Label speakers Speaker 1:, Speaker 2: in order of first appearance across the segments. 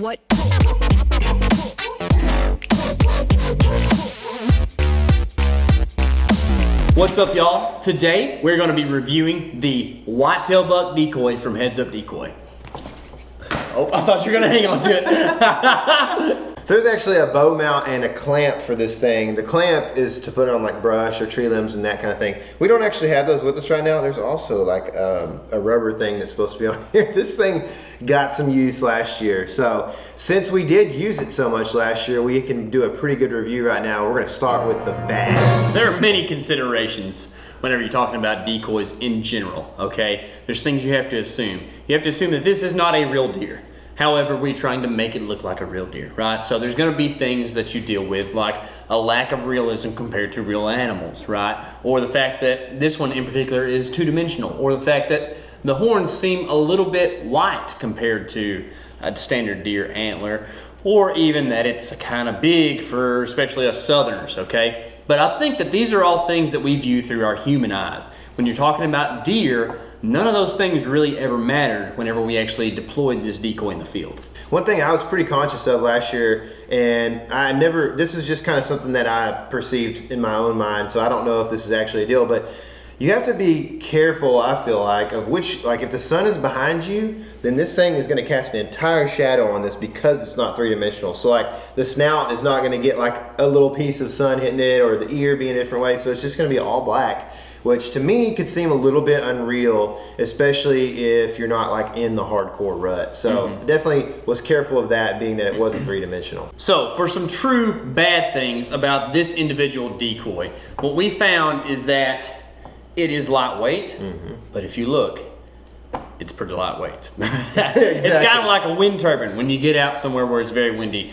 Speaker 1: What?
Speaker 2: What's up, y'all? Today we're going to be reviewing the Whitetail buck decoy from Heads Up Decoy. Oh, I thought you were going to hang on to it.
Speaker 3: So there's actually a bow mount and a clamp for this thing. The clamp is to put on like brush or tree limbs and that kind of thing. We don't actually have those with us right now. There's also like a rubber thing that's supposed to be on here. This thing got some use last year. So since we did use it so much last year, we can do a pretty good review right now. We're gonna start with the bad.
Speaker 2: There are many considerations whenever you're talking about decoys in general, okay? There's things you have to assume. You have to assume that this is not a real deer. However, we're trying to make it look like a real deer, right? So there's gonna be things that you deal with, like a lack of realism compared to real animals, right? Or the fact that this one in particular is two-dimensional, or the fact that the horns seem a little bit white compared to a standard deer antler, or even that it's kind of big for especially us Southerners, okay? But I think that these are all things that we view through our human eyes. When you're talking about deer, none of those things really ever mattered whenever we actually deployed this decoy in the field.
Speaker 3: One thing I was pretty conscious of last year, and this is just kind of something that I perceived in my own mind, so I don't know if this is actually a deal, but you have to be careful, I feel like, of which, like if the sun is behind you, then this thing is gonna cast an entire shadow on this because it's not three-dimensional. So like the snout is not gonna get like a little piece of sun hitting it, or the ear being a different way, so it's just gonna be all black, which to me could seem a little bit unreal, especially if you're not like in the hardcore rut. So definitely was careful of that, being that it wasn't three-dimensional.
Speaker 2: So for some true bad things about this individual decoy, what we found is that it is lightweight, but if you look, it's pretty lightweight.
Speaker 3: Exactly.
Speaker 2: It's kind of like a wind turbine when you get out somewhere where it's very windy.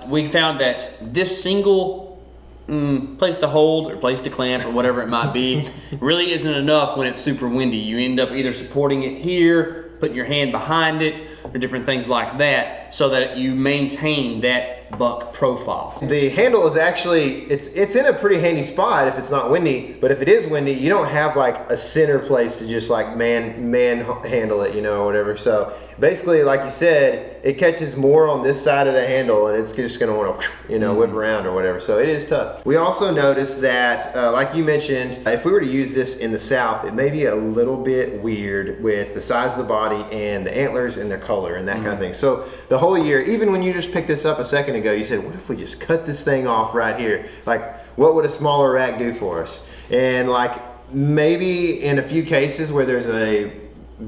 Speaker 2: We found that this single place to hold or place to clamp or whatever it might be really isn't enough when it's super windy. You end up either supporting it here, putting your hand behind it, or different things like that, so that you maintain that buck profile.
Speaker 3: The handle is actually, it's in a pretty handy spot if it's not windy, but if it is windy, you don't have like a center place to just like man handle it, you know, or whatever. So basically, like you said, it catches more on this side of the handle, and it's just gonna wanna, you know, whip around or whatever. So it is tough. We also noticed that, like you mentioned, if we were to use this in the South, it may be a little bit weird with the size of the body and the antlers and their color and that kind of thing. So the whole year, even when you just picked this up a second ago, you said, what if we just cut this thing off right here? Like, what would a smaller rack do for us? And like, maybe in a few cases where there's a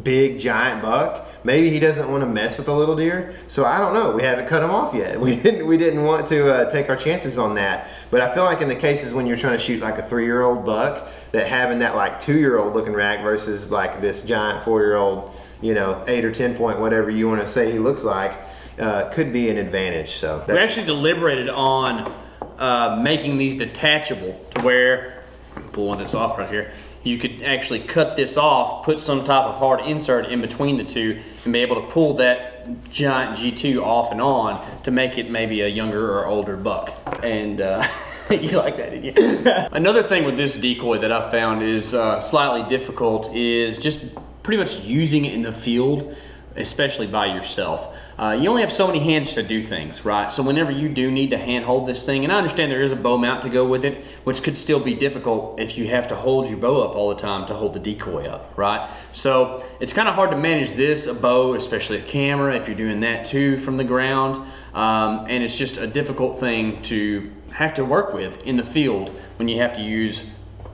Speaker 3: big giant buck, maybe he doesn't want to mess with a little deer. So I don't know, we haven't cut him off yet. We didn't want to take our chances on that. But I feel like in the cases when you're trying to shoot like a 3-year-old buck, that having that like 2-year-old looking rack versus like this giant 4-year-old, you know, 8 or 10 point, whatever you want to say he looks like, could be an advantage. So
Speaker 2: we actually deliberated on making these detachable to where, pull one that's off right here, you could actually cut this off, put some type of hard insert in between the two, and be able to pull that giant G2 off and on to make it maybe a younger or older buck. And you like that, didn't you? Another thing with this decoy that I found is slightly difficult is just pretty much using it in the field, especially by yourself. You only have so many hands to do things, right? So whenever you do need to hand hold this thing, and I understand there is a bow mount to go with it, which could still be difficult if you have to hold your bow up all the time to hold the decoy up, right? So it's kind of hard to manage this, a bow, especially a camera, if you're doing that too from the ground. And it's just a difficult thing to have to work with in the field when you have to use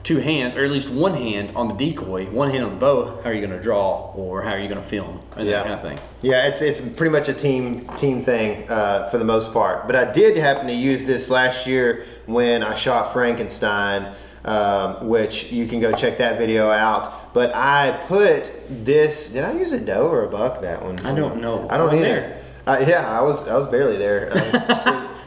Speaker 2: 2 hands, or at least 1 hand on the decoy, 1 hand on the bow. How are you going to draw, or how are you going to film, and that kind of thing.
Speaker 3: Yeah, it's pretty much a team thing for the most part. But I did happen to use this last year when I shot Frankenstein, which you can go check that video out. But I put this. Did I use a doe or a buck that one?
Speaker 2: I don't know.
Speaker 3: I don't either. Yeah, I was barely there.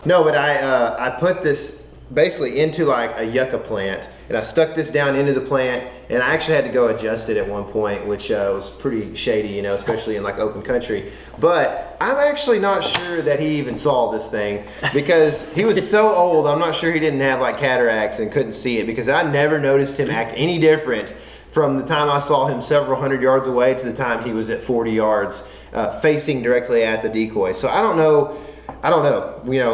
Speaker 3: No, but I put this basically into like a yucca plant, and I stuck this down into the plant, and I actually had to go adjust it at one point, which was pretty shady, you know, especially in like open country. But I'm actually not sure that he even saw this thing, because he was so old. I'm not sure he didn't have like cataracts and couldn't see it, because I never noticed him act any different from the time I saw him several hundred yards away to the time he was at 40 yards, facing directly at the decoy. So I don't know,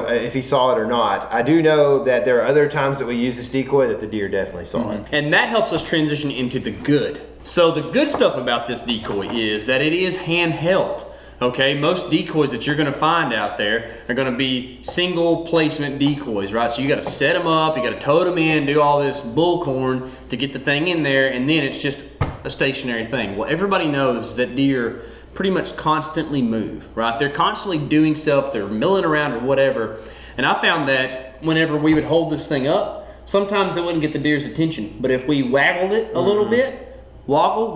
Speaker 3: if he saw it or not. I do know that there are other times that we use this decoy that the deer definitely saw it.
Speaker 2: And that helps us transition into the good. So the good stuff about this decoy is that it is handheld. Okay, most decoys that you're gonna find out there are gonna be single placement decoys, right? So you gotta set them up, you gotta tote them in, do all this bullcorn to get the thing in there, and then it's just a stationary thing. Well, everybody knows that deer pretty much constantly move, right? They're constantly doing stuff, they're milling around or whatever. And I found that whenever we would hold this thing up, sometimes it wouldn't get the deer's attention. But if we waggled it a little bit, waggle,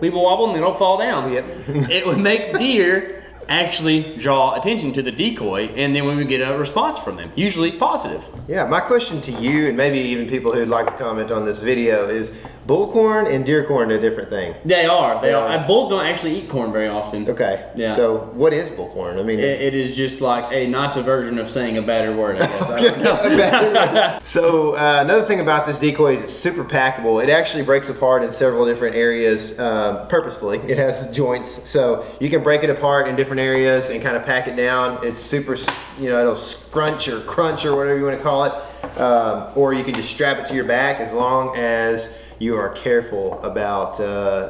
Speaker 2: weeble wobble, and they don't fall down.
Speaker 3: Yep.
Speaker 2: It would make deer actually draw attention to the decoy, and then we would get a response from them, usually positive.
Speaker 3: Yeah, my question to you, and maybe even people who'd like to comment on this video, is bullcorn and deer corn a different thing?
Speaker 2: They are. Bulls don't actually eat corn very often.
Speaker 3: Okay.
Speaker 2: Yeah.
Speaker 3: So what is bullcorn? I mean,
Speaker 2: it is just like a nicer version of saying a better word, I guess. I don't know.
Speaker 3: So another thing about this decoy is it's super packable. It actually breaks apart in several different areas purposefully. It has joints, so you can break it apart in different areas and kind of pack it down. It's super, it'll scrunch or crunch or whatever you want to call it, or you can just strap it to your back as long as you are careful about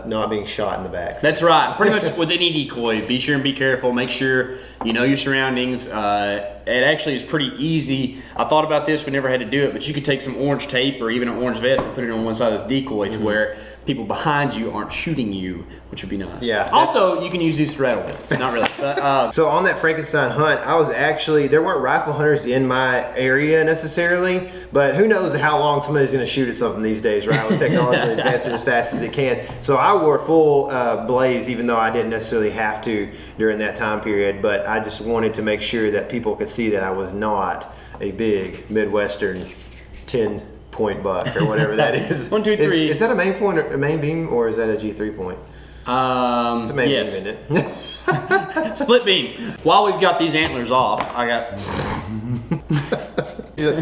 Speaker 3: not being shot in the back.
Speaker 2: That's right. Pretty much with any decoy, be sure and be careful. Make sure you know your surroundings. It actually is pretty easy. I thought about this, we never had to do it, but you could take some orange tape or even an orange vest and put it on one side of this decoy to where people behind you aren't shooting you, which would be nice.
Speaker 3: Yeah.
Speaker 2: Also, you can use these to rattle with. Not really. But,
Speaker 3: so on that Frankenstein hunt, there weren't rifle hunters in my area necessarily, but who knows how long somebody's gonna shoot at something these days, right? With technology advancing as fast as it can. So I wore full blaze, even though I didn't necessarily have to during that time period, but I just wanted to make sure that people could see that I was not a big Midwestern 10-point buck or whatever that is.
Speaker 2: 1, 2, 3.
Speaker 3: Is that a main point, or a main beam, or is that a G3 point? It's a main beam, isn't it?
Speaker 2: Split beam. While we've got these antlers off,
Speaker 3: You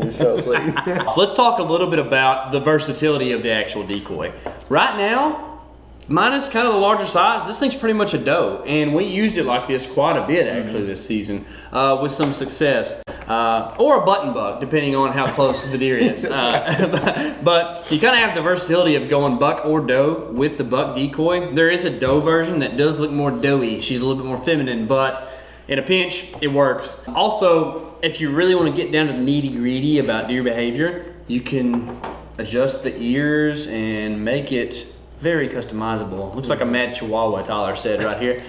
Speaker 3: just fell asleep.
Speaker 2: let's talk a little bit about the versatility of the actual decoy. Right now, minus kind of the larger size, this thing's pretty much a doe, and we used it like this quite a bit actually this season with some success. Or a button buck, depending on how close the deer is. But you kind of have the versatility of going buck or doe with the buck decoy. There is a doe version that does look more doughy. She's a little bit more feminine, but in a pinch, it works. Also, if you really want to get down to the nitty-gritty about deer behavior, you can adjust the ears and make it very customizable. Looks like a mad chihuahua, Tyler said right here.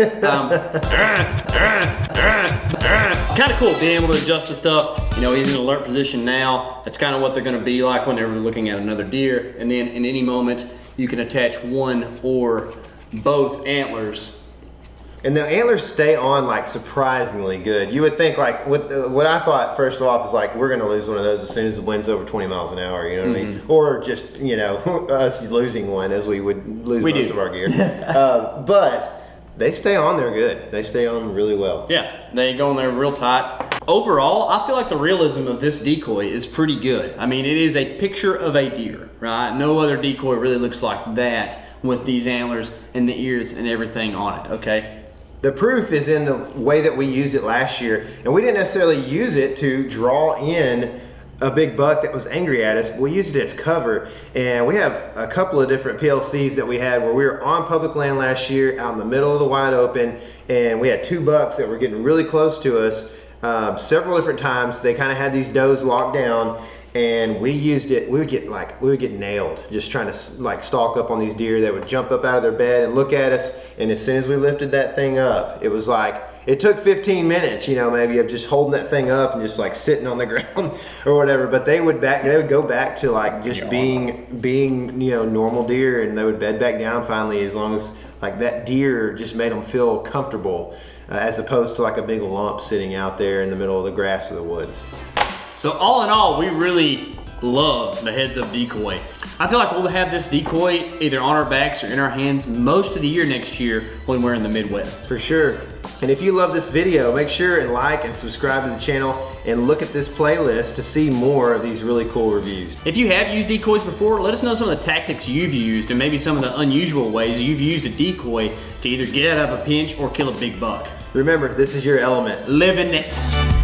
Speaker 2: Kind of cool being able to adjust the stuff. He's in alert position now. That's kind of what they're going to be like whenever they're looking at another deer. And then in any moment, you can attach one or both antlers.
Speaker 3: And the antlers stay on like surprisingly good. You would think like what I thought first off is like we're gonna lose one of those as soon as the wind's over 20 miles an hour. You know what I mean? Or just us losing one as we would lose most of our gear. But they stay on there good. They stay on really well.
Speaker 2: Yeah, they go on there real tight. Overall, I feel like the realism of this decoy is pretty good. I mean, it is a picture of a deer, right? No other decoy really looks like that with these antlers and the ears and everything on it, okay?
Speaker 3: The proof is in the way that we used it last year, and we didn't necessarily use it to draw in a big buck that was angry at us, but we used it as cover. And we have a couple of different PLCs that we had where we were on public land last year out in the middle of the wide open, and we had 2 bucks that were getting really close to us several different times. They kind of had these does locked down, and we used it. We would get nailed just trying to like stalk up on these deer. They would jump up out of their bed and look at us, and as soon as we lifted that thing up, it was like it took 15 minutes, maybe of just holding that thing up and just like sitting on the ground or whatever. But they would go back to like just being normal deer, and they would bed back down finally as long as like that deer just made them feel comfortable, as opposed to like a big lump sitting out there in the middle of the grass of the woods.
Speaker 2: So all in all, we really love the heads up Decoy. I feel like we'll have this Decoy either on our backs or in our hands most of the year next year when we're in the Midwest.
Speaker 3: For sure. And if you love this video, make sure and like and subscribe to the channel and look at this playlist to see more of these really cool reviews.
Speaker 2: If you have used decoys before, let us know some of the tactics you've used and maybe some of the unusual ways you've used a decoy to either get out of a pinch or kill a big buck.
Speaker 3: Remember, this is your element.
Speaker 2: Live in it.